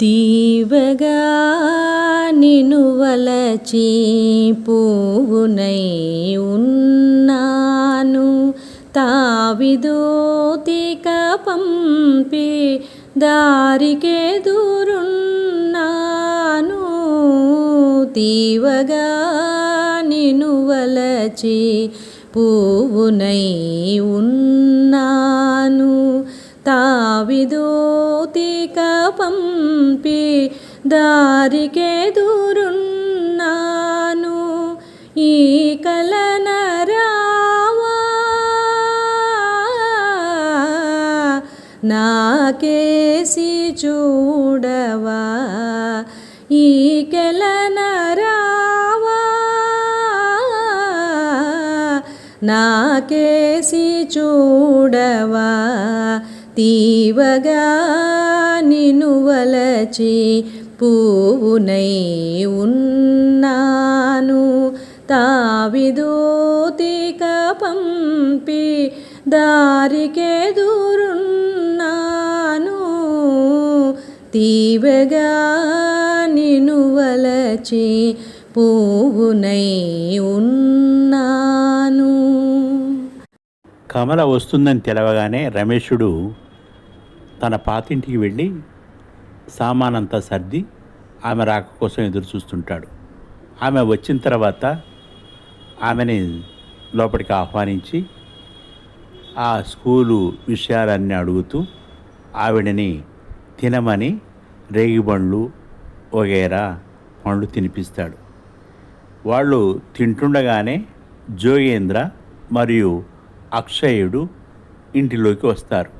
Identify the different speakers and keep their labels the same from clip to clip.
Speaker 1: తీవగా నిను వలచి పువ్వునై ఉన్నాను, తావిదోతిక పంపి దారికెదురున్నాను. తీవగా నిను వలచి పువ్వునై ఉన్నాను, తావిదోతిక పంపి దారికెదురున్నాను. ఈ కలన రావా నాకేసి చూడవా, ఈ కలన రావా నాకేసి చూడవా. తీవగా నిను వలచి పువ్వునై ఉన్నాను, తావిదోతిక పంపి దారికెదురున్నాను. తీవగా నిను వలచి పువ్వునై ఉన్నాను.
Speaker 2: కమల వస్తుందని తెలవగానే రమేషుడు తన పాతింటికి వెళ్ళి సామానంతా సర్ది ఆమె రాక కోసం ఎదురు చూస్తుంటాడు. ఆమె వచ్చిన తర్వాత ఆమెని లోపలికి ఆహ్వానించి ఆ స్కూలు విషయాలన్నీ అడుగుతూ ఆవిడని తినమని రేగిబండ్లు వగేరా పండ్లు తినిపిస్తాడు. వాళ్ళు తింటుండగానే జోగేంద్ర మరియు అక్షయుడు ఇంటిలోకి వస్తారు.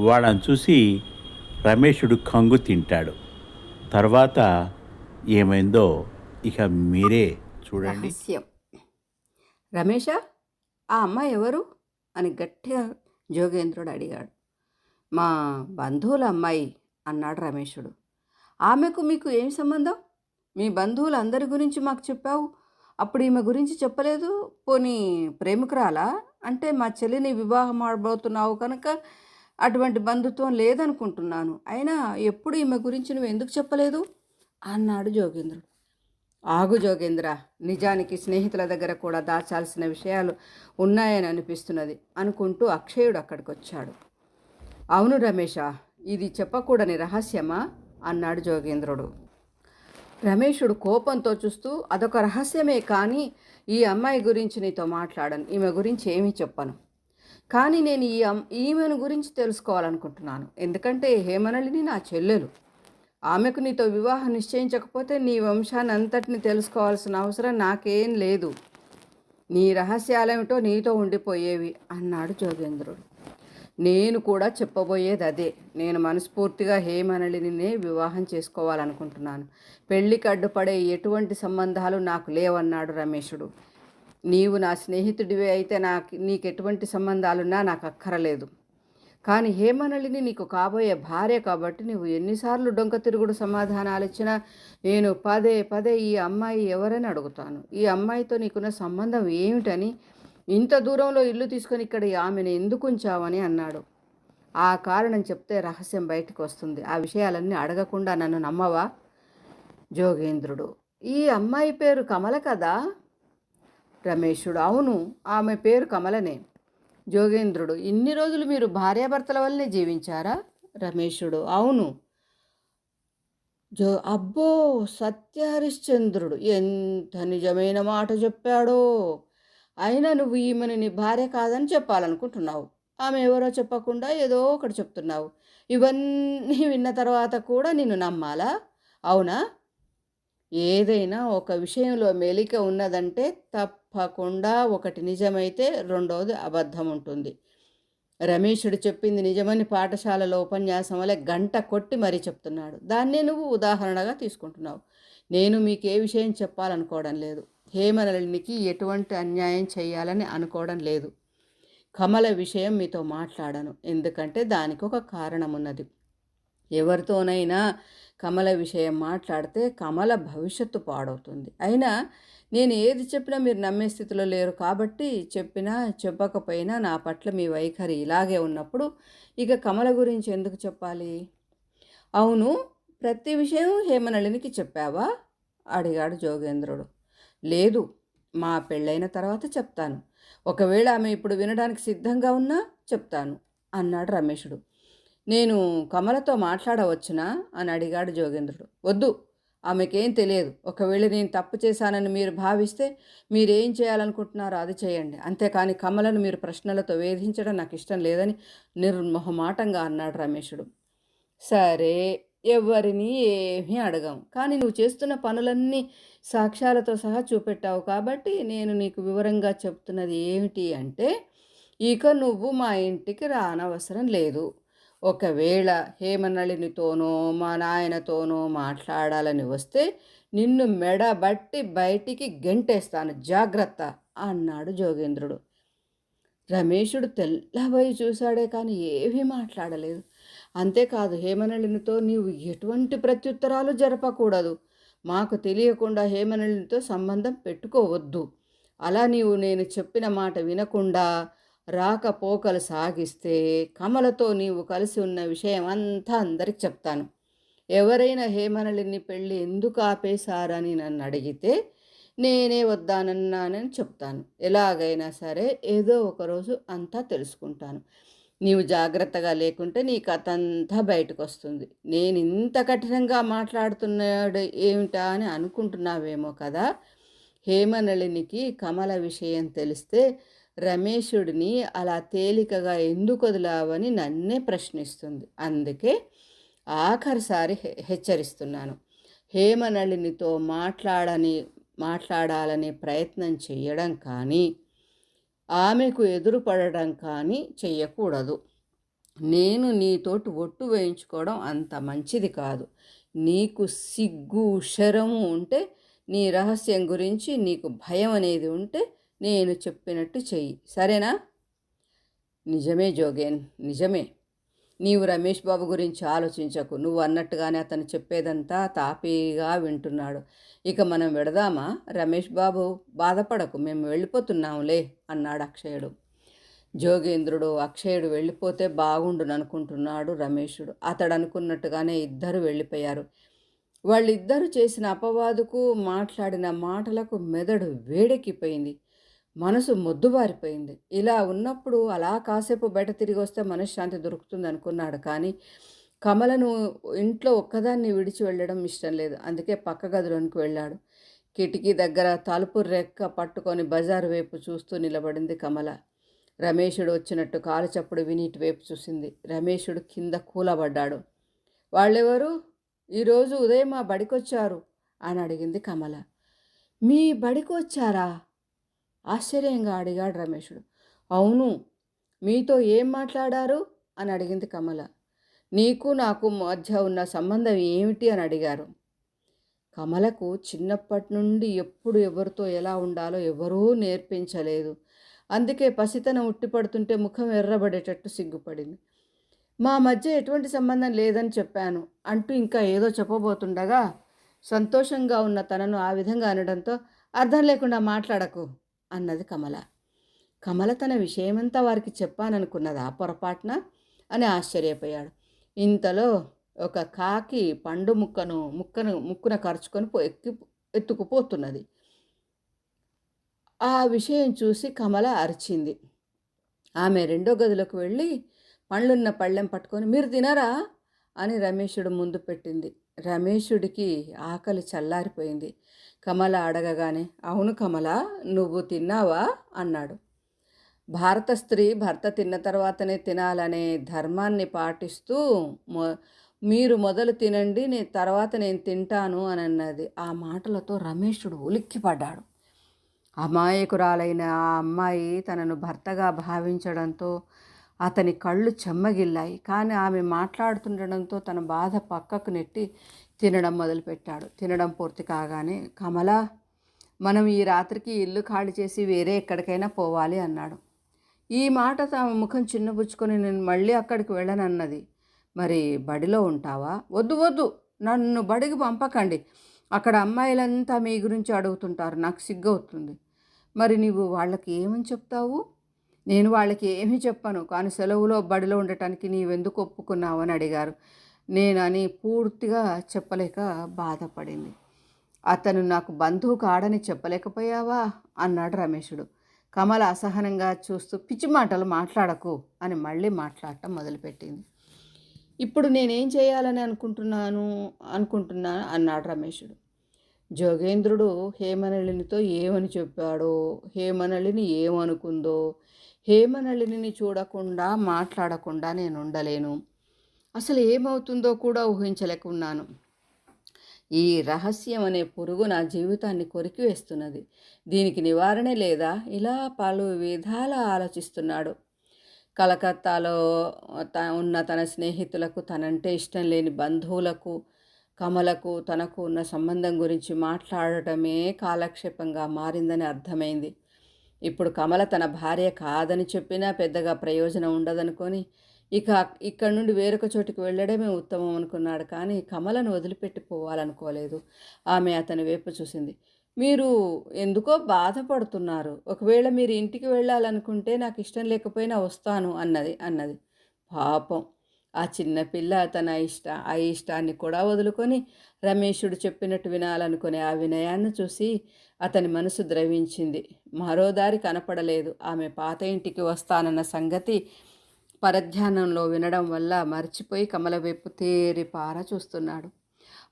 Speaker 2: వాళ్ళని చూసి రమేషుడు కంగు తింటాడు. తర్వాత ఏమైందో ఇక మీరే చూడండి.
Speaker 3: రమేష, ఆ అమ్మాయి ఎవరు అని గట్టిగా జోగేంద్రుడు అడిగాడు. మా బంధువుల అమ్మాయి అన్నాడు రమేషుడు. ఆమెకు మీకు ఏం సంబంధం? మీ బంధువులు అందరి గురించి మాకు చెప్పావు, అప్పుడు ఈమె గురించి చెప్పలేదు. పోనీ ప్రేమికురాలా? అంటే మా చెల్లిని వివాహం ఆడబోతున్నావు కనుక అటువంటి బంధుత్వం లేదనుకుంటున్నాను. అయినా ఎప్పుడు ఈమె గురించి నువ్వు ఎందుకు చెప్పలేదు అన్నాడు జోగేంద్రుడు. ఆగు జోగేంద్ర, నిజానికి స్నేహితుల దగ్గర కూడా దాచాల్సిన విషయాలు ఉన్నాయని అనిపిస్తున్నది అనుకుంటూ అక్షయుడు అక్కడికి వచ్చాడు. అవును రమేష, ఇది చెప్పకూడని రహస్యమా అన్నాడు జోగేంద్రుడు. రమేషుడు కోపంతో చూస్తూ, అదొక రహస్యమే, కానీ ఈ అమ్మాయి గురించి నీతో మాట్లాడను, ఈమె గురించి ఏమీ చెప్పను. కానీ నేను ఈమెను గురించి తెలుసుకోవాలనుకుంటున్నాను. ఎందుకంటే హేమనళిని నా చెల్లెలు. ఆమెకు నీతో వివాహం నిశ్చయించకపోతే నీ వంశాన్ని అంతటిని తెలుసుకోవాల్సిన అవసరం నాకేం లేదు. నీ రహస్యాలేమిటో నీతో ఉండిపోయేవి అన్నాడు జోగేంద్రుడు. నేను కూడా చెప్పబోయేది అదే. నేను మనస్ఫూర్తిగా హేమనళినినే వివాహం చేసుకోవాలనుకుంటున్నాను. పెళ్లికి అడ్డుపడే ఎటువంటి సంబంధాలు నాకు లేవన్నాడు రమేషుడు. నీవు నా స్నేహితుడివి అయితే నీకు ఎటువంటి సంబంధాలున్నా నాకు అక్కరలేదు. కానీ హేమనళిని నీకు కాబోయే భార్య కాబట్టి నువ్వు ఎన్నిసార్లు డొంక తిరుగుడు సమాధానాలు ఇచ్చినా నేను పదే పదే ఈ అమ్మాయి ఎవరని అడుగుతాను. ఈ అమ్మాయితో నీకున్న సంబంధం ఏమిటని, ఇంత దూరంలో ఇల్లు తీసుకొని ఇక్కడ ఆమెను ఎందుకు ఉంచావని అన్నాడు. ఆ కారణం చెప్తే రహస్యం బయటకు వస్తుంది. ఆ విషయాలన్నీ అడగకుండా నన్ను నమ్మవా? జోగేంద్రుడు. ఈ అమ్మాయి పేరు కమల కదా? రమేషుడు. అవును, ఆమె పేరు కమలనే. జోగేంద్రుడు. ఇన్ని రోజులు మీరు భార్యాభర్తల వల్లనే జీవించారా? రమేషుడు. అవును. అబ్బో, సత్యహరిశ్చంద్రుడు ఎంత నిజమైన మాట చెప్పాడో. అయినా నువ్వు ఈమెను నీ భార్య కాదని చెప్పాలనుకుంటున్నావు. ఆమె ఎవరో చెప్పకుండా ఏదో ఒకటి చెప్తున్నావు. ఇవన్నీ విన్న తర్వాత కూడా నిన్ను నమ్మాలా? అవునా? ఏదైనా ఒక విషయంలో మెలిక ఉన్నదంటే తప్పకుండా ఒకటి నిజమైతే రెండోది అబద్ధం ఉంటుంది. రమేషుడు చెప్పింది నిజమని పాఠశాలలో ఉపన్యాసం వల్ల గంట కొట్టి మరీ చెప్తున్నాడు. దాన్నే నువ్వు ఉదాహరణగా తీసుకుంటున్నావు. నేను మీకు ఏ విషయం చెప్పాలనుకోవడం లేదు. హేమనళినికి ఎటువంటి అన్యాయం చేయాలని అనుకోవడం లేదు. కమల విషయం మీతో మాట్లాడను, ఎందుకంటే దానికి ఒక కారణం ఉన్నది. ఎవరితోనైనా కమల విషయం మాట్లాడితే కమల భవిష్యత్తు పాడవుతుంది. అయినా నేను ఏది చెప్పినా మీరు నమ్మే స్థితిలో లేరు కాబట్టి చెప్పినా చెప్పకపోయినా నా పట్ల మీ వైఖరి ఇలాగే ఉన్నప్పుడు ఇక కమల గురించి ఎందుకు చెప్పాలి? అవును, ప్రతి విషయం హేమనళినికి చెప్పావా అడిగాడు జోగేంద్రుడు. లేదు, మా పెళ్ళైన తర్వాత చెప్తాను. ఒకవేళ ఆమె ఇప్పుడు వినడానికి సిద్ధంగా ఉన్నా చెప్తాను అన్నాడు రమేషుడు. నేను కమలతో మాట్లాడవచ్చునా అని అడిగాడు జోగేంద్రుడు. వద్దు, ఆమెకేం తెలియదు. ఒకవేళ నేను తప్పు చేశానని మీరు భావిస్తే మీరేం చేయాలనుకుంటున్నారో అది చేయండి. అంతేకాని కమలను మీరు ప్రశ్నలతో వేధించడం నాకు ఇష్టం లేదని నిర్మొహమాటంగా అన్నాడు రమేషుడు. సరే, ఎవరిని ఏమీ అడగం, కానీ నువ్వు చేస్తున్న పనులన్నీ సాక్ష్యాలతో సహా చూపెట్టావు కాబట్టి నేను నీకు వివరంగా చెప్తున్నది ఏమిటి అంటే, ఇక నువ్వు మా ఇంటికి రానవసరం లేదు. ఒకవేళ హేమనళినితోనో మా నాయనతోనో మాట్లాడాలని వస్తే నిన్ను మెడబట్టి బయటికి గెంటేస్తాను, జాగ్రత్త అన్నాడు జోగేంద్రుడు. రమేషుడు తెల్లబోయి చూశాడే కానీ ఏమీ మాట్లాడలేదు. అంతేకాదు, హేమనళినితో నీవు ఎటువంటి ప్రత్యుత్తరాలు జరపకూడదు. మాకు తెలియకుండా హేమనళినితో సంబంధం పెట్టుకోవద్దు. అలా నీవు నేను చెప్పిన మాట వినకుండా రాకపోకలు సాగిస్తే కమలతో నీవు కలిసి ఉన్న విషయం అంతా అందరికి చెప్తాను. ఎవరైనా హేమనళిని పెళ్ళి ఎందుకు ఆపేశారని నన్ను అడిగితే నేనే వద్దానన్నానని చెప్తాను. ఎలాగైనా సరే ఏదో ఒకరోజు అంతా తెలుసుకుంటాను. నీవు జాగ్రత్తగా లేకుంటే నీ కథ అంతా బయటకు వస్తుంది. నేను ఇంత కఠినంగా మాట్లాడుతున్నాడు ఏమిటా అని అనుకుంటున్నావేమో కదా. హేమనళినికి కమల విషయం తెలిస్తే రమేషుడిని అలా తేలికగా ఎందుకు వదిలావని నన్నే ప్రశ్నిస్తుంది. అందుకే ఆఖరిసారి హెచ్చరిస్తున్నాను. హేమనళినితో మాట్లాడాలనే ప్రయత్నం చేయడం కానీ ఆమెకు ఎదురుపడడం కానీ చెయ్యకూడదు. నేను నీతోటి ఒట్టు వేయించుకోవడం అంత మంచిది కాదు. నీకు సిగ్గు శరము ఉంటే, నీ రహస్యం గురించి నీకు భయం అనేది ఉంటే నేను చెప్పినట్టు చెయ్యి, సరేనా? నిజమే జోగేన్, నిజమే. నీవు రమేష్ బాబు గురించి ఆలోచించకు. నువ్వు అన్నట్టుగానే అతను చెప్పేదంతా తాపీగా వింటున్నాడు. ఇక మనం వెడదామా? రమేష్ బాబు బాధపడకు, మేము వెళ్ళిపోతున్నాంలే అన్నాడు అక్షయుడు. జోగేంద్రుడు అక్షయుడు వెళ్ళిపోతే బాగుండుననుకుంటున్నాడు రమేషుడు. అతడు అనుకున్నట్టుగానే ఇద్దరు వెళ్ళిపోయారు. వాళ్ళిద్దరూ చేసిన అపవాదుకు మాట్లాడిన మాటలకు మెదడు వేడెక్కిపోయింది, మనసు మొద్దుబారిపోయింది. ఇలా ఉన్నప్పుడు అలా కాసేపు బయట తిరిగి వస్తే మనశ్శాంతి దొరుకుతుంది అనుకున్నాడు. కానీ కమలను ఇంట్లో ఒక్కదాన్ని విడిచి వెళ్ళడం ఇష్టం లేదు. అందుకే పక్క గదిలోనికి వెళ్ళాడు. కిటికీ దగ్గర తలుపు రెక్క పట్టుకొని బజారు వైపు చూస్తూ నిలబడింది కమల. రమేషుడు వచ్చినట్టు కాలు చప్పుడు విని ఇటువైపు చూసింది. రమేషుడు కింద కూలబడ్డాడు. వాళ్ళెవరు? ఈరోజు ఉదయం మా బడికొచ్చారు అని అడిగింది కమల. మీ బడికి వచ్చారా? ఆశ్చర్యంగా అడిగాడు రమేషుడు. అవును, మీతో ఏం మాట్లాడారు అని అడిగింది కమల. నీకు నాకు మధ్య ఉన్న సంబంధం ఏమిటి అని అడిగారు. కమలకు చిన్నప్పటి నుండి ఎప్పుడు ఎవరితో ఎలా ఉండాలో ఎవరూ నేర్పించలేదు. అందుకే పసితనం ఉట్టిపడుతుంటే ముఖం ఎర్రబడేటట్టు సిగ్గుపడింది. మా మధ్య ఎటువంటి సంబంధం లేదని చెప్పాను అంటూ ఇంకా ఏదో చెప్పబోతుండగా సంతోషంగా ఉన్న తనను ఆ విధంగా అనడంతో అర్థం లేకుండా మాట్లాడకు అన్నది కమల. కమల తన విషయమంతా వారికి చెప్పాననుకున్నదా పొరపాటున అని ఆశ్చర్యపోయాడు. ఇంతలో ఒక కాకి పండు ముక్కున కరుచుకొని ఎత్తుకుపోతున్నది. ఆ విషయం చూసి కమల అరిచింది. ఆమె రెండో గదిలోకి వెళ్ళి పండ్లున్న పళ్ళెం పట్టుకొని మీరు తినరా అని రమేషుడు ముందు పెట్టింది. రమేషుడికి ఆకలి చల్లారిపోయింది. కమల అడగగానే అవును కమల, నువ్వు తిన్నావా అన్నాడు. భారత స్త్రీ భర్త తిన్న తర్వాతనే తినాలనే ధర్మాన్ని పాటిస్తూ మీరు మొదలు తినండి, తర్వాత నేను తింటాను అని అన్నది. ఆ మాటలతో రమేషుడు ఉలిక్కిపడ్డాడు. అమాయకురాలైన ఆ అమ్మాయి తనను భర్తగా భావించడంతో అతని కళ్ళు చెమ్మగిల్లాయి. కానీ ఆమె మాట్లాడుతుండడంతో తన బాధ పక్కకు నెట్టి తినడం మొదలుపెట్టాడు. తినడం పూర్తి కాగానే కమల, మనం ఈ రాత్రికి ఇల్లు ఖాళీ చేసి వేరే ఎక్కడికైనా పోవాలి అన్నాడు. ఈ మాట తమ ముఖం చిన్నబుచ్చుకొని నేను మళ్ళీ అక్కడికి వెళ్ళనన్నది. మరి బడిలో ఉంటావా? వద్దు వద్దు, నన్ను బడికి పంపకండి. అక్కడ అమ్మాయిలంతా మీ గురించి అడుగుతుంటారు, నాకు సిగ్గవుతుంది. మరి నీవు వాళ్ళకి ఏమని చెప్తావు? నేను వాళ్ళకి ఏమీ చెప్పను, కానీ సెలవులో బడిలో ఉండటానికి నీవెందుకు ఒప్పుకున్నావు అని అడిగారు. నేనని పూర్తిగా చెప్పలేక బాధపడింది. అతను నాకు బంధువు కాడని చెప్పలేకపోయావా అన్నాడు రమేషుడు. కమల అసహనంగా చూస్తూ పిచ్చి మాటలు మాట్లాడకు అని మళ్ళీ మాట్లాడటం మొదలుపెట్టింది. ఇప్పుడు నేనేం చేయాలని అనుకుంటున్నా అన్నాడు రమేషుడు. జోగేంద్రుడు హేమనళినితో ఏమని చెప్పాడో, హేమనళిని ఏమనుకుందో, హేమనళిని చూడకుండా మాట్లాడకుండా నేను ఉండలేను. అసలు ఏమవుతుందో కూడా ఊహించలేకున్నాను. ఈ రహస్యం అనే పురుగు నా జీవితాన్ని కొరికివేస్తున్నది. దీనికి నివారణే లేదా? ఇలా పలు విధాల ఆలోచిస్తున్నాడు. కలకత్తాలో ఉన్న తన స్నేహితులకు, తనంటే ఇష్టం లేని బంధువులకు, కమలకు తనకు ఉన్న సంబంధం గురించి మాట్లాడటమే కాలక్షేపంగా మారిందని అర్థమైంది. ఇప్పుడు కమల తన భార్య కాదని చెప్పినా పెద్దగా ప్రయోజనం ఉండదనుకొని ఇక్కడి నుండి వేరొక చోటికి వెళ్ళడమే ఉత్తమం అనుకున్నాడు. కానీ కమలను వదిలిపెట్టిపోవాలనుకోలేదు. ఆమె అతని వైపు చూసింది. మీరు ఎందుకో బాధపడుతున్నారు. ఒకవేళ మీరు ఇంటికి వెళ్ళాలనుకుంటే నాకు ఇష్టం లేకపోయినా వస్తాను అన్నది. పాపం ఆ చిన్నపిల్ల తన ఇష్టాన్ని కూడా వదులుకొని రమేషుడు చెప్పినట్టు వినాలనుకునే ఆ వినయాన్ని చూసి అతని మనసు ద్రవించింది. మరో దారి కనపడలేదు. ఆమె పాత ఇంటికి వస్తానన్న సంగతి పరధ్యానంలో వినడం వల్ల మర్చిపోయి కమల వైపు తేరిపార చూస్తున్నాడు.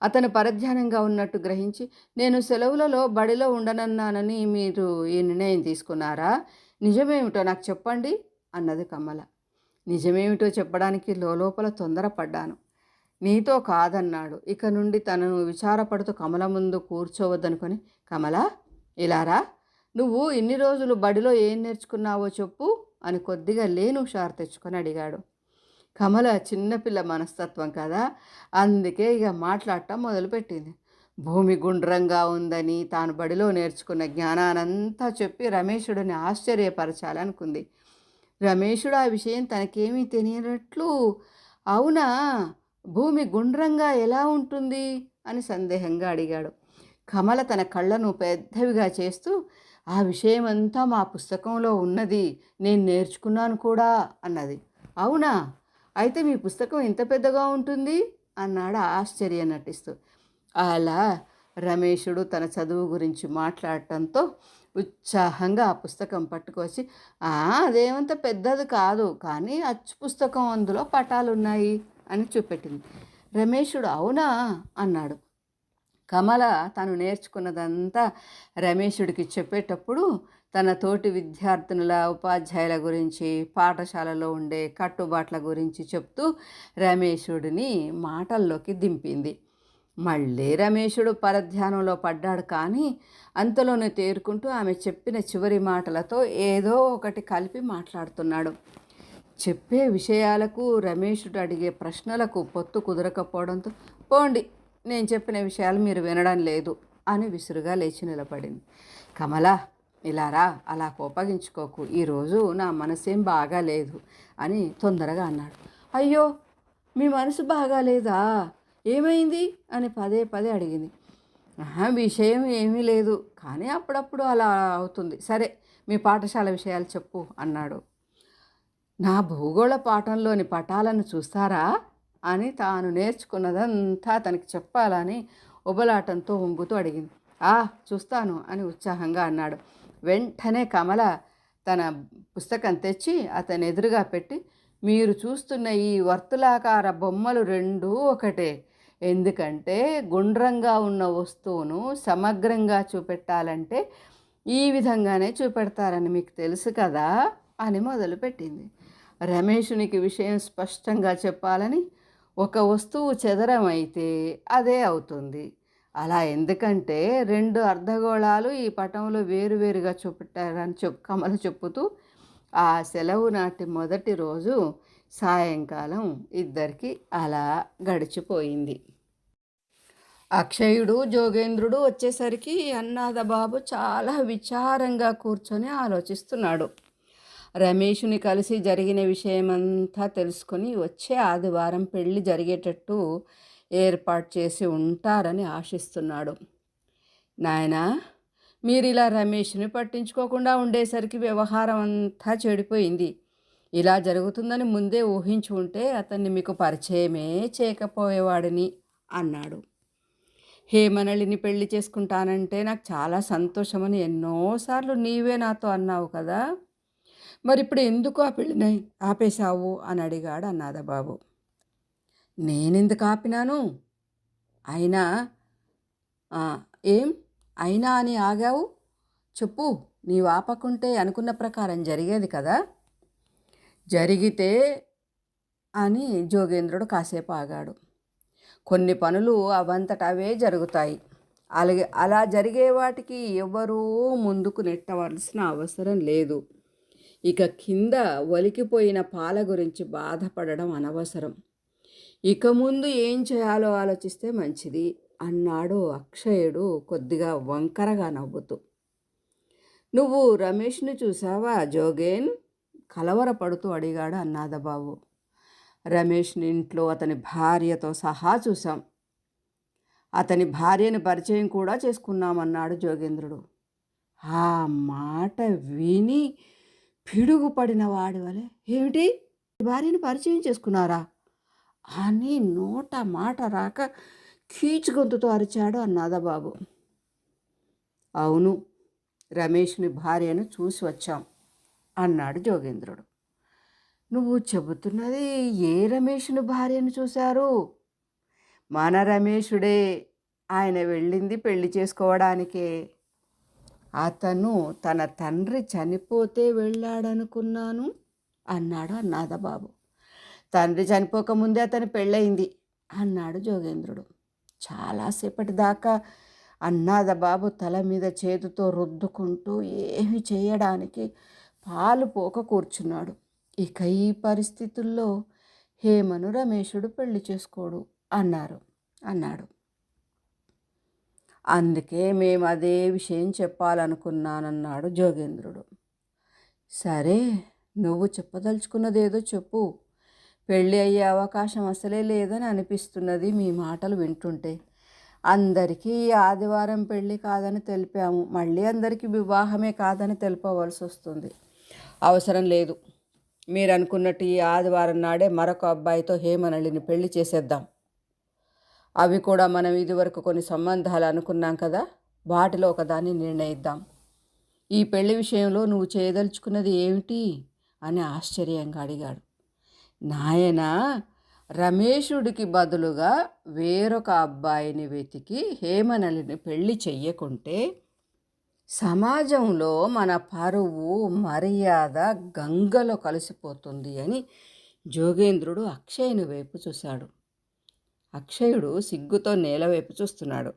Speaker 3: అతను పరధ్యానంగా ఉన్నట్టు గ్రహించి, నేను సెలవులలో బడిలో ఉండనన్నానని మీరు ఈ నిర్ణయం తీసుకున్నారా? నిజమేమిటో నాకు చెప్పండి అన్నది కమల. నిజమేమిటో చెప్పడానికి లోపల తొందరపడ్డాను. నీతో కాదన్నాడు. ఇక నుండి తనను విచారపడుతూ కమల ముందు కూర్చోవద్దనుకొని, కమల ఇలారా, నువ్వు ఇన్ని రోజులు బడిలో ఏం నేర్చుకున్నావో చెప్పు అని కొద్దిగా లేను హుషారు తెచ్చుకొని అడిగాడు. కమల చిన్నపిల్ల మనస్తత్వం కదా, అందుకే ఇక మాట్లాడటం మొదలుపెట్టింది. భూమి గుండ్రంగా ఉందని తాను బడిలో నేర్చుకున్న జ్ఞానానంతా చెప్పి రమేషుడిని ఆశ్చర్యపరచాలనుకుంది. రమేషుడు ఆ విషయం తనకేమీ తెలియనట్లు, అవునా, భూమి గుండ్రంగా ఎలా ఉంటుంది అని సందేహంగా అడిగాడు. కమల తన కళ్ళను పెద్దవిగా చేస్తూ, ఆ విషయమంతా మా పుస్తకంలో ఉన్నది, నేను నేర్చుకున్నాను కూడా అన్నది. అవునా, అయితే మీ పుస్తకం ఎంత పెద్దగా ఉంటుంది అన్నాడు ఆశ్చర్యం నటిస్తూ. అలా రమేషుడు తన చదువు గురించి మాట్లాడటంతో ఉత్సాహంగా ఆ పుస్తకం పట్టుకొచ్చి, అదేమంత పెద్దది కాదు, కానీ అచ్చు పుస్తకం అందులో పటాలున్నాయి అని చూపెట్టింది. రమేషుడు అవునా అన్నాడు. కమల తను నేర్చుకున్నదంతా రమేషుడికి చెప్పేటప్పుడు తన తోటి విద్యార్థినుల, ఉపాధ్యాయుల గురించి, పాఠశాలలో ఉండే కట్టుబాట్ల గురించి చెప్తూ రమేషుడిని మాటల్లోకి దింపింది. మళ్ళీ రమేషుడు పరధ్యానంలో పడ్డాడు. కానీ అంతలోనే తేరుకుంటూ ఆమె చెప్పిన చివరి మాటలతో ఏదో ఒకటి కలిపి మాట్లాడుతున్నాడు. చెప్పే విషయాలకు రమేషుడు అడిగే ప్రశ్నలకు పొత్తు కుదరకపోవడంతో, పోండి, నేను చెప్పిన విషయాలు మీరు వినడం లేదు అని విసురుగా లేచి నిలబడింది. కమల ఇలారా, అలా కోపగించుకోకు, ఈరోజు నా మనసేం బాగాలేదు అని తొందరగా అన్నాడు. అయ్యో, మీ మనసు బాగాలేదా, ఏమైంది అని పదే పదే అడిగింది. విషయం ఏమీ లేదు, కానీ అప్పుడప్పుడు అలా అవుతుంది. సరే, మీ పాఠశాల విషయాలు చెప్పు అన్నాడు. నా భూగోళ పాఠంలోని పటాలను చూస్తారా అని తాను నేర్చుకున్నదంతా తనకి చెప్పాలని ఉబలాటంతో వంగుతూ అడిగింది. చూస్తాను అని ఉత్సాహంగా అన్నాడు. వెంటనే కమల తన పుస్తకం తెచ్చి అతని ఎదురుగా పెట్టి, మీరు చూస్తున్న ఈ వర్తులాకార బొమ్మలు రెండూ ఒకటే, ఎందుకంటే గుండ్రంగా ఉన్న వస్తువును సమగ్రంగా చూపెట్టాలంటే ఈ విధంగానే చూపెడతారని మీకు తెలుసు కదా అని మొదలుపెట్టింది. రమేషునికి విషయం స్పష్టంగా చెప్పాలని, ఒక వస్తువు చదరం అయితే అదే అవుతుంది, అలా ఎందుకంటే రెండు అర్ధగోళాలు ఈ పటంలో వేరువేరుగా చూపెట్టారని కమల చెప్పుతూ ఆ సెలవు నాటి మొదటి రోజు సాయంకాలం ఇద్దరికి అలా గడిచిపోయింది. అక్షయుడు, జోగేంద్రుడు వచ్చేసరికి అన్నాదబాబు చాలా విచారంగా కూర్చొని ఆలోచిస్తున్నాడు. రమేషుని కలిసి జరిగిన విషయమంతా తెలుసుకుని వచ్చే ఆదివారం పెళ్లి జరిగేటట్టు ఏర్పాటు చేసి ఉంటారని ఆశిస్తున్నాడు. నాయనా, మీరు ఇలా రమేష్ని పట్టించుకోకుండా ఉండేసరికి వ్యవహారం అంతా చెడిపోయింది. ఇలా జరుగుతుందని ముందే ఊహించి ఉంటే అతన్ని మీకు పరిచయమే చేయకపోయేవాడిని అన్నాడు. హేమనళిని పెళ్లి చేసుకుంటానంటే నాకు చాలా సంతోషమని ఎన్నోసార్లు నీవే నాతో అన్నావు కదా, మరి ఇప్పుడు ఎందుకు ఆ పెళ్ళిని ఆపేశావు అని అడిగాడు అన్నాదబాబు. నేనెందుకు ఆపినాను? అయినా "ఆ, ఏం అయినా అని ఆగావు? చెప్పు, నీవు ఆపకుంటే అనుకున్న ప్రకారం జరిగేది కదా." జరిగితే అని జోగేంద్రుడు కాసేపు ఆగాడు. కొన్ని పనులు అవంతట అవే జరుగుతాయి. అలాగే అలా జరిగే వాటికి ఎవరూ ముందుకు నెట్టవలసిన అవసరం లేదు. ఇక కింద ఒలికిపోయిన పాల గురించి బాధపడడం అనవసరం. ఇక ముందు ఏం చేయాలో ఆలోచిస్తే మంచిది అన్నాడు అక్షయుడు కొద్దిగా వంకరగా నవ్వుతూ. నువ్వు రమేష్ని చూసావా జోగేన్? కలవరపడుతూ అడిగాడు అన్నాదబాబు. రమేష్ని ఇంట్లో అతని భార్యతో సహా చూసాం. అతని భార్యని పరిచయం కూడా చేసుకున్నామన్నాడు జోగేంద్రుడు. ఆ మాట విని పిడుగుపడిన వాడి వలె, ఏమిటి భార్యని పరిచయం చేసుకున్నారా అని నోట మాట రాక కీచు గొంతుతో అరిచాడు అన్నాదబాబు. అవును, రమేష్ని భార్యను చూసి వచ్చాం అన్నాడు జోగేంద్రుడు. నువ్వు చెబుతున్నది ఏ రమేష్ని భార్యను చూశారు? మన రమేషుడే. ఆయన వెళ్ళింది పెళ్లి చేసుకోవడానికే. అతను తన తండ్రి చనిపోతే వెళ్ళాడనుకున్నాను అన్నాడు అన్నాదబాబు. తండ్రి చనిపోకముందే అతని పెళ్ళయింది అన్నాడు జోగేంద్రుడు. చాలాసేపటి దాకా అన్నాదబాబు తల మీద చేతితో రుద్దుకుంటూ ఏమి చేయడానికి పాలు పోక కూర్చున్నాడు. ఇక ఈ పరిస్థితుల్లో హేమను రమేషుడు పెళ్లి చేసుకోడు అన్నాడు. అందుకే మేము అదే విషయం చెప్పాలనుకున్నానన్నాడు జోగేంద్రుడు. సరే, నువ్వు చెప్పదలుచుకున్నదేదో చెప్పు. పెళ్ళి అయ్యే అవకాశం అసలే లేదని అనిపిస్తున్నది మీ మాటలు వింటుంటే. అందరికీ ఈ ఆదివారం పెళ్ళి కాదని తెలిపాము, మళ్ళీ అందరికీ వివాహమే కాదని తెలుపవలసి వస్తుంది. అవసరం లేదు. మీరు అనుకున్నట్టు ఈ ఆదివారం నాడే మరొక అబ్బాయితో హేమనళిని పెళ్లి చేసేద్దాం. అవి కూడా మనం ఇదివరకు కొన్ని సంబంధాలు అనుకున్నాం కదా, వాటిలో ఒకదాన్ని నిర్ణయిద్దాం. ఈ పెళ్లి విషయంలో నువ్వు చేయదలుచుకున్నది ఏమిటి అని ఆశ్చర్యంగా అడిగాడు. నాయనా, రమేషుడికి బదులుగా వేరొక అబ్బాయిని వెతికి హేమనళిని పెళ్లి చెయ్యకుంటే సమాజంలో మన పరువు మర్యాద గంగలో కలిసిపోతుంది అని జోగేంద్రుడు అక్షయుని వైపు చూశాడు. అక్షయుడు సిగ్గుతో నేల వైపు చూస్తున్నాడు.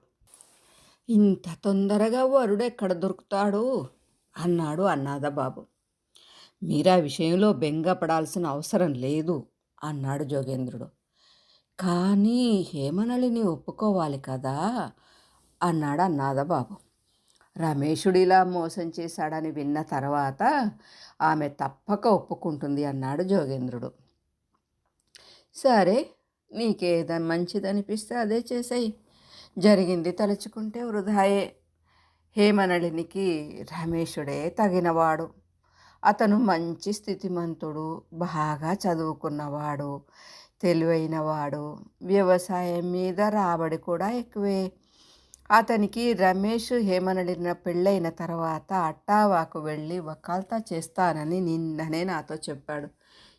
Speaker 3: ఇంత తొందరగా వరుడెక్కడ దొరుకుతాడు అన్నాడు అన్నాదబాబు. మీరా విషయంలో బెంగపడాల్సిన అవసరం లేదు అన్నాడు జోగేంద్రుడు. కానీ హేమనళిని ఒప్పుకోవాలి కదా అన్నాడు అన్నాదబాబు. రమేషుడు ఇలా మోసం చేశాడని విన్న తర్వాత ఆమె తప్పక ఒప్పుకుంటుంది అన్నాడు జోగేంద్రుడు. సరే, నీకేదని మంచిదనిపిస్తే అదే చేసేయి. జరిగింది తలుచుకుంటే వృధాయే. హేమనళినికి రమేషుడే తగినవాడు. అతను మంచి స్థితిమంతుడు, బాగా చదువుకున్నవాడు, తెలివైనవాడు, వ్యవసాయం మీద రాబడి కూడా ఎక్కువే. అతనికి రమేష్ హేమనళిన పెళ్ళైన తర్వాత అట్టావాకు వెళ్ళి వకాల్తా చేస్తానని నిన్ననే నాతో చెప్పాడు.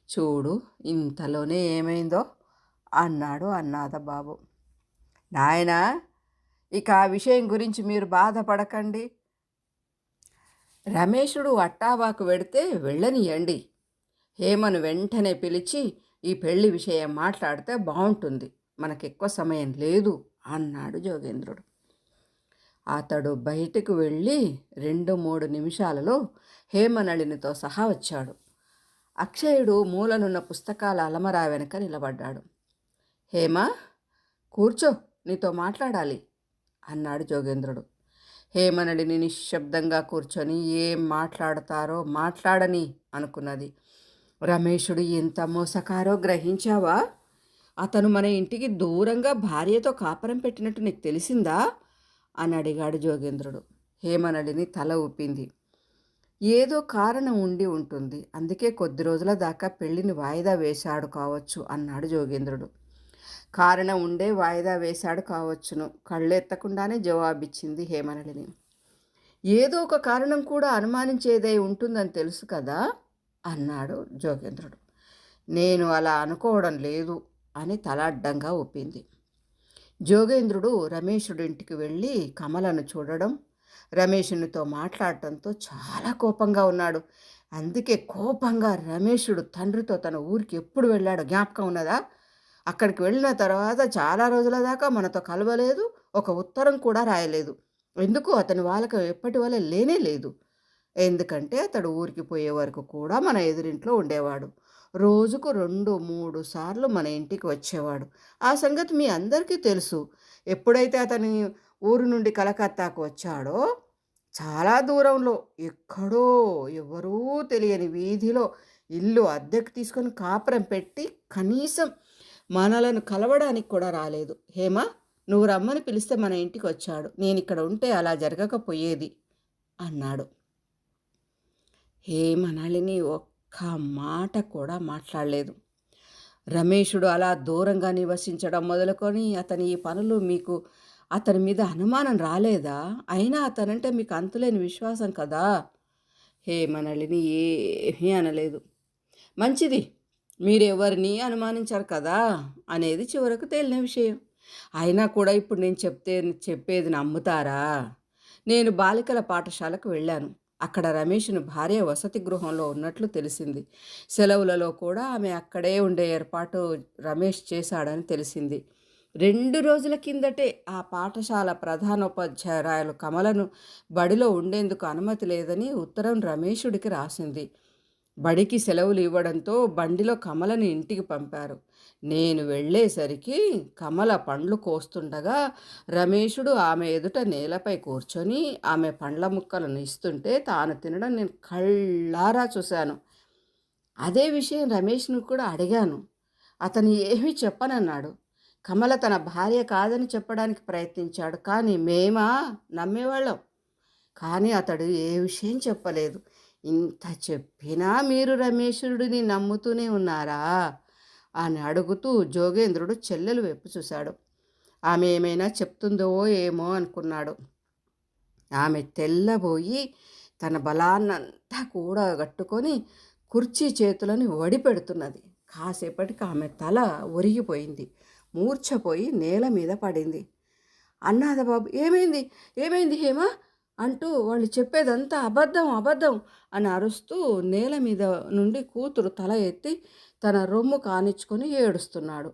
Speaker 3: చూడు, ఇంతలోనే ఏమైందో అన్నాడు అన్నాదబాబు. నాయనా, ఇక ఆ విషయం గురించి మీరు బాధపడకండి. రమేషుడు అట్టావాకు వెడితే వెళ్ళనియండి. హేమను వెంటనే పిలిచి ఈ పెళ్లి విషయం మాట్లాడితే బాగుంటుంది. మనకెక్కువ సమయం లేదు అన్నాడు జోగేంద్రుడు. అతడు బయటకు వెళ్ళి 2-3 నిమిషాలలో హేమనళినితో సహా వచ్చాడు. అక్షయుడు మూలనున్న పుస్తకాల అలమరా వెనక నిలబడ్డాడు. హేమ, కూర్చో, నీతో మాట్లాడాలి అన్నాడు జోగేంద్రుడు. హేమనళిని నిశ్శబ్దంగా కూర్చొని ఏం మాట్లాడతారో మాట్లాడని అనుకున్నది. రమేషుడు ఎంత మోసకారో గ్రహించావా? అతను మన ఇంటికి దూరంగా భార్యతో కాపురం పెట్టినట్టు నీకు తెలిసిందా అని అడిగాడు జోగేంద్రుడు. హేమనళిని తల ఊపింది. ఏదో కారణం ఉండి ఉంటుంది, అందుకే కొద్ది రోజుల దాకా పెళ్లిని వాయిదా వేశాడు కావచ్చు అన్నాడు జోగేంద్రుడు. కారణం ఉండే వాయిదా వేశాడు కావచ్చును, కళ్ళెత్తకుండానే జవాబిచ్చింది హేమనళిని. ఏదో ఒక కారణం కూడా అనుమానించేదై ఉంటుందని తెలుసు కదా అన్నాడు జోగేంద్రుడు. నేను అలా అనుకోవడం లేదు అని తల అడ్డంగా ఒప్పింది. జోగేంద్రుడు రమేషుడి ఇంటికి వెళ్ళి కమలను చూడడం, రమేషునితో మాట్లాడటంతో చాలా కోపంగా ఉన్నాడు. అందుకే కోపంగా రమేషుడు తండ్రితో తన ఊరికి ఎప్పుడు వెళ్ళాడో జ్ఞాపకం ఉన్నదా? అక్కడికి వెళ్ళిన తర్వాత చాలా రోజుల దాకా మనతో కలవలేదు, ఒక ఉత్తరం కూడా రాయలేదు. ఎందుకు? అతని వాళ్ళకి ఎప్పటి వల్ల లేనే లేదు. ఎందుకంటే అతడు ఊరికి పోయే వరకు కూడా మన ఎదురింట్లో ఉండేవాడు. రోజుకు 2-3 సార్లు మన ఇంటికి వచ్చేవాడు. ఆ సంగతి మీ అందరికీ తెలుసు. ఎప్పుడైతే అతని ఊరు నుండి కలకత్తాకు వచ్చాడో, చాలా దూరంలో ఎక్కడో ఎవరూ తెలియని వీధిలో ఇల్లు అద్దెకు తీసుకొని కాపురం పెట్టి కనీసం మనలను కలవడానికి కూడా రాలేదు. హేమ, నువ్వు రమ్మని పిలిస్తే మన ఇంటికి వచ్చాడు. నేను ఇక్కడ ఉంటే అలా జరగకపోయేది అన్నాడు. హేమనళిని ఒక్క మాట కూడా మాట్లాడలేదు. రమేషుడు అలా దూరంగా నివసించడం మొదలుకొని అతని ఈ పనులు మీకు అతని మీద అనుమానం రాలేదా? అయినా అతనంటే మీకు అంతులేని విశ్వాసం కదా. హేమనళిని ఏమీ అనలేదు. మంచిది, మీరెవరిని అనుమానించారు కదా అనేది చివరకు తేలిన విషయం. అయినా కూడా ఇప్పుడు నేను చెప్పేది నమ్ముతారా? నేను బాలికల పాఠశాలకు వెళ్ళాను. అక్కడ రమేష్ను భార్య వసతి గృహంలో ఉన్నట్లు తెలిసింది. సెలవులలో కూడా ఆమె అక్కడే ఉండే ఏర్పాటు రమేష్ చేశాడని తెలిసింది. 2 రోజుల కిందటే ఆ పాఠశాల ప్రధానోపాధ్యాయురాలు కమలను బడిలో ఉండేందుకు అనుమతి లేదని ఉత్తరం రమేషుడికి రాసింది. బడికి సెలవులు ఇవ్వడంతో బండిలో కమలని ఇంటికి పంపారు. నేను వెళ్ళేసరికి కమల పండ్లు కోస్తుండగా రమేషుడు ఆమె ఎదుట నేలపై కూర్చొని ఆమె పండ్ల ముక్కలను ఇస్తుంటే తాను తినడం నేను కళ్ళారా చూశాను. అదే విషయం రమేష్ను కూడా అడిగాను. అతను ఏమీ చెప్పనన్నాడు. కమల తన భార్య కాదని చెప్పడానికి ప్రయత్నించాడు, కానీ మేమా నమ్మేవాళ్ళం. కానీ అతడు ఏ విషయం చెప్పలేదు. ఇంత చెప్పినా మీరు రమేషుడిని నమ్ముతూనే ఉన్నారా అని అడుగుతూ జోగేంద్రుడు చెల్లెలు వైపు చూశాడు. ఆమె ఏమైనా చెప్తుందో ఏమో అనుకున్నాడు. ఆమె తెల్లబోయి తన బలాన్నంతా కూడా గట్టుకొని కుర్చీ చేతులను వడిపెడుతున్నది. కాసేపటికి ఆమె తల ఒరిగిపోయింది, మూర్ఛపోయి నేల మీద పడింది. అన్నాద బాబు, ఏమైంది ఏమైంది హేమ అంటూ వాళ్ళు చెప్పేదంతా అబద్ధం అబద్ధం అని అరుస్తూ నేల మీద నుండి కూతురు తల ఎత్తి తన రొమ్ము కానిచ్చుకొని ఏడుస్తున్నాడు.